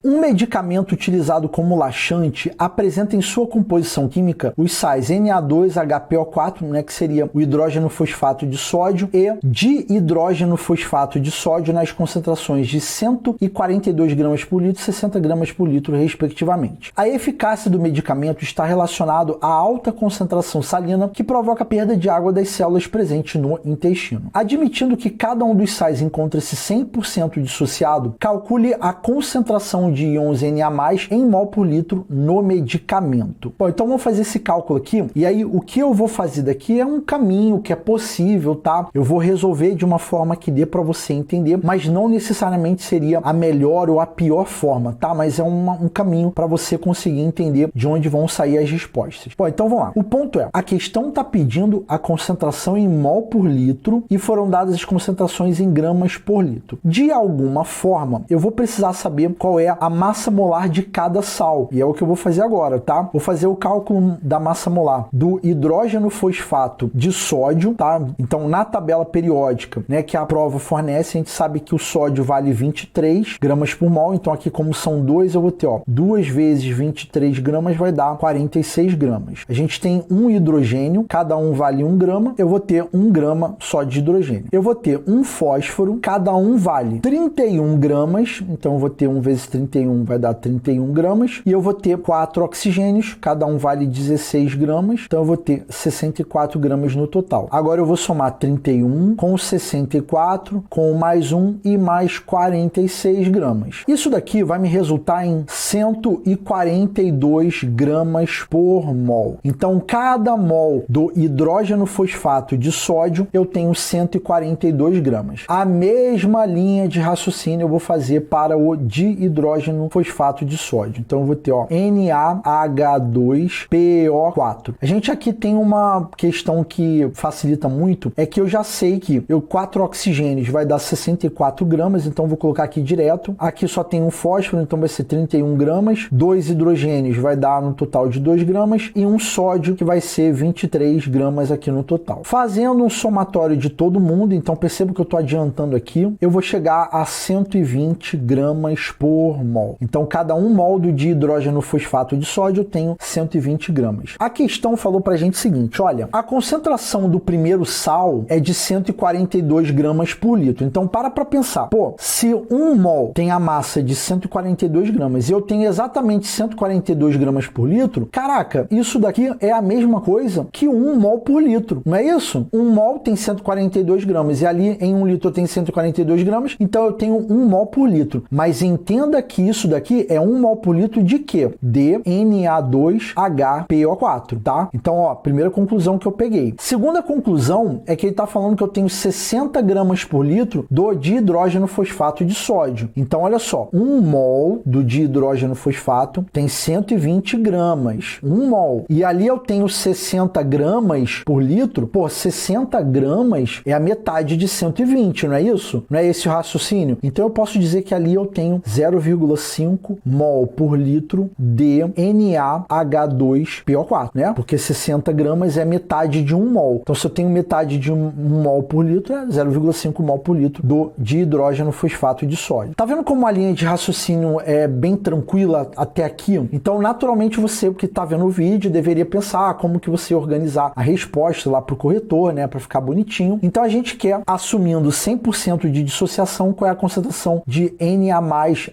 Um medicamento utilizado como laxante apresenta em sua composição química os sais Na2HPO4, né, que seria o hidrogeno fosfato de sódio, e dihidrogeno fosfato de sódio nas concentrações de 142 gramas por litro e 60 gramas por litro, respectivamente. A eficácia do medicamento está relacionado à alta concentração salina, que provoca perda de água das células presentes no intestino. Admitindo que cada um dos sais encontra-se 100% dissociado, calcule a concentração de íons Na+ em mol por litro no medicamento. Bom, então vamos fazer esse cálculo aqui, e aí o que eu vou fazer daqui é um caminho que é possível, tá? Eu vou resolver de uma forma que dê para você entender, mas não necessariamente seria a melhor ou a pior forma, tá? Mas é um caminho para você conseguir entender de onde vão sair as respostas. Bom, então vamos lá. O ponto é, a questão está pedindo a concentração em mol por litro e foram dadas as concentrações em gramas por litro. De alguma forma, eu vou precisar saber qual é a massa molar de cada sal, e é o que eu vou fazer agora, tá? Vou fazer o cálculo da massa molar do hidrogeno fosfato de sódio, tá? Então, na tabela periódica, né, que a prova fornece, a gente sabe que o sódio vale 23 gramas por mol, então aqui como são 2, eu vou ter, ó, 2 vezes 23 gramas vai dar 46 gramas. A gente tem um hidrogênio, cada um vale 1 grama, eu vou ter 1 grama só de hidrogênio. Eu vou ter um fósforo, cada um vale 31 gramas, então eu vou ter 1 vezes 31 vai dar 31 gramas, e eu vou ter 4 oxigênios, cada um vale 16 gramas, então eu vou ter 64 gramas no total. Agora eu vou somar 31 com 64, com mais 1 e mais 46 gramas. Isso daqui vai me resultar em 142 gramas por mol. Então, cada mol do hidrogeno fosfato de sódio, eu tenho 142 gramas. A mesma linha de raciocínio eu vou fazer para o dihidrogeno fosfato de sódio. Então, eu vou ter, ó, NaH2PO4. A gente aqui tem uma questão que facilita muito, é que eu já sei que 4 oxigênios vai dar 64 gramas, então vou colocar aqui direto. Aqui só tem um fósforo, então vai ser 31 gramas. 2 hidrogênios vai dar no total de 2 gramas e um sódio que vai ser 23 gramas aqui no total. Fazendo um somatório de todo mundo, então perceba que eu estou adiantando aqui, eu vou chegar a 120 gramas por mol. Então, cada um mol do dihidrogeno fosfato de sódio eu tenho 120 gramas. A questão falou pra gente o seguinte, olha, a concentração do primeiro sal é de 142 gramas por litro. Então, para pensar, pô, se um mol tem a massa de 142 gramas e eu tenho exatamente 142 gramas por litro, caraca, isso daqui é a mesma coisa que 1 mol por litro, não é isso? 1 mol tem 142 gramas e ali em 1 litro eu tenho 142 gramas, então eu tenho 1 mol por litro. Mas entenda que isso daqui é 1 mol por litro de quê? De Na2HPO4, tá? Então, ó, primeira conclusão que eu peguei. Segunda conclusão é que ele está falando que eu tenho 60 gramas por litro do dihidrogeno fosfato de sódio. Então, olha só, 1 mol do dihidrogeno fosfato tem 120 gramas. 1 mol. E ali eu tenho 60 gramas por litro. Pô, 60 gramas é a metade de 120, não é isso? Não é esse o raciocínio? Então, eu posso dizer que ali eu tenho 0,5 mol por litro de NaH2PO4, né? Porque 60 gramas é metade de 1 mol. Então, se eu tenho metade de 1 mol por litro, é 0,5 mol por litro do dihidrogeno fosfato de sódio. Tá vendo como a linha de raciocínio é bem tranquila até aqui? Então, naturalmente, você que tá vendo o vídeo deveria pensar como que você organizar a resposta lá pro corretor, né? Para ficar bonitinho. Então, a gente quer, assumindo 100% de dissociação, qual é a concentração de Na+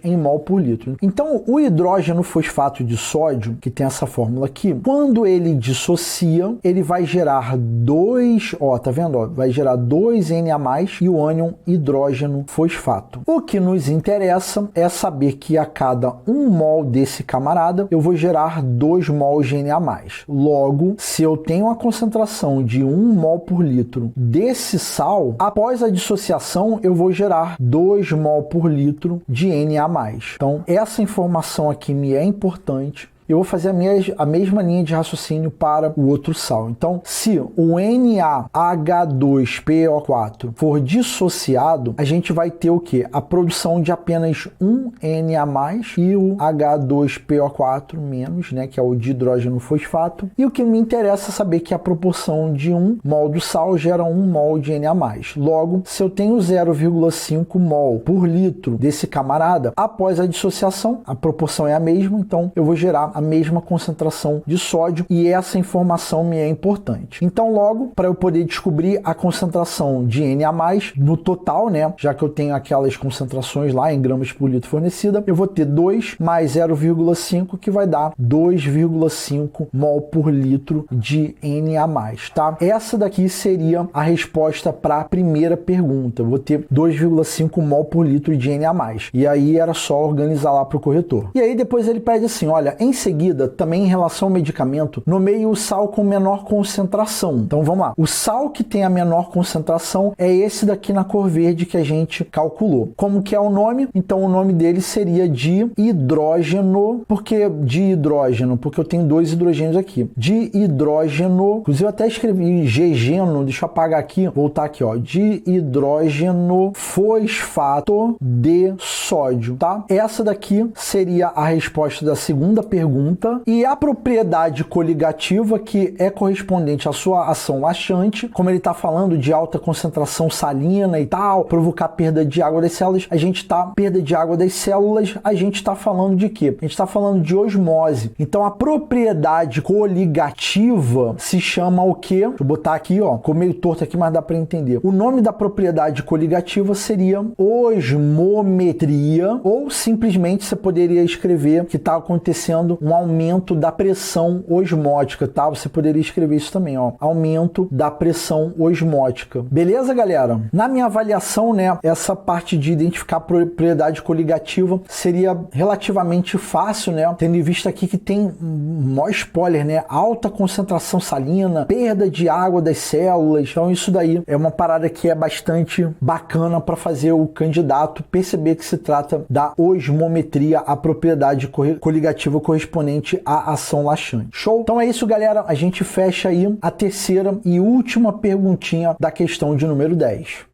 em mol por litro. Então, o hidrogeno fosfato de sódio, que tem essa fórmula aqui, quando ele dissocia, ele vai gerar 2, ó, tá vendo? Ó, vai gerar 2 Na+ e o ânion hidrogeno fosfato. O que nos interessa é saber que a cada 1 mol desse camarada, eu vou gerar 2 mols de Na+. Logo, se eu tenho a concentração de 1 mol por litro desse sal, após a dissociação, eu vou gerar 2 mol por litro de Na+. Então, essa informação aqui me é importante. eu vou fazer a mesma linha de raciocínio para o outro sal. Então, se o NaH2PO4 for dissociado, a gente vai ter o quê? A produção de apenas um Na+, e o H2PO4-, né, que é o dihidrogeno fosfato. E o que me interessa é saber que a proporção de 1 mol do sal gera 1 mol de Na+. Logo, se eu tenho 0,5 mol por litro desse camarada, após a dissociação, a proporção é a mesma, então eu vou gerar a mesma concentração de sódio, e essa informação me é importante. Então, logo, para eu poder descobrir a concentração de Na+, no total, né, já que eu tenho aquelas concentrações lá em gramas por litro fornecida, eu vou ter 2 mais 0,5, que vai dar 2,5 mol por litro de Na+, tá? Essa daqui seria a resposta para a primeira pergunta. Eu vou ter 2,5 mol por litro de Na+. E aí era só organizar lá para o corretor. E aí depois ele pede assim, olha, em seguida, também em relação ao medicamento, nomeie o sal com menor concentração. Então vamos lá. O sal que tem a menor concentração é esse daqui na cor verde que a gente calculou. Como que é o nome? Então o nome dele seria dihidrógeno. Por que dihidrógeno? Porque eu tenho dois hidrogênios aqui. Dihidrógeno, inclusive eu até escrevi gegeno, deixa eu apagar aqui, voltar aqui, ó. Dihidrógeno fosfato de sódio, tá? Essa daqui seria a resposta da segunda pergunta. E a propriedade coligativa, que é correspondente à sua ação laxante, como ele está falando de alta concentração salina e tal, provocar perda de água das células, a gente está falando de quê? A gente está falando de osmose. Então a propriedade coligativa se chama o quê? Deixa eu botar aqui, ó, ficou meio torto aqui, mas dá para entender. O nome da propriedade coligativa seria osmometria, ou simplesmente você poderia escrever que está acontecendo um aumento da pressão osmótica, tá? Você poderia escrever isso também, ó, aumento da pressão osmótica. Beleza, galera? Na minha avaliação, né, essa parte de identificar a propriedade coligativa seria relativamente fácil, né? Tendo em vista aqui que tem maior spoiler, né? Alta concentração salina, perda de água das células. Então isso daí é uma parada que é bastante bacana para fazer o candidato perceber que se trata da osmometria, a propriedade coligativa correspondente à ação laxante. Show? Então é isso, galera. A gente fecha aí a terceira e última perguntinha da questão de número 10.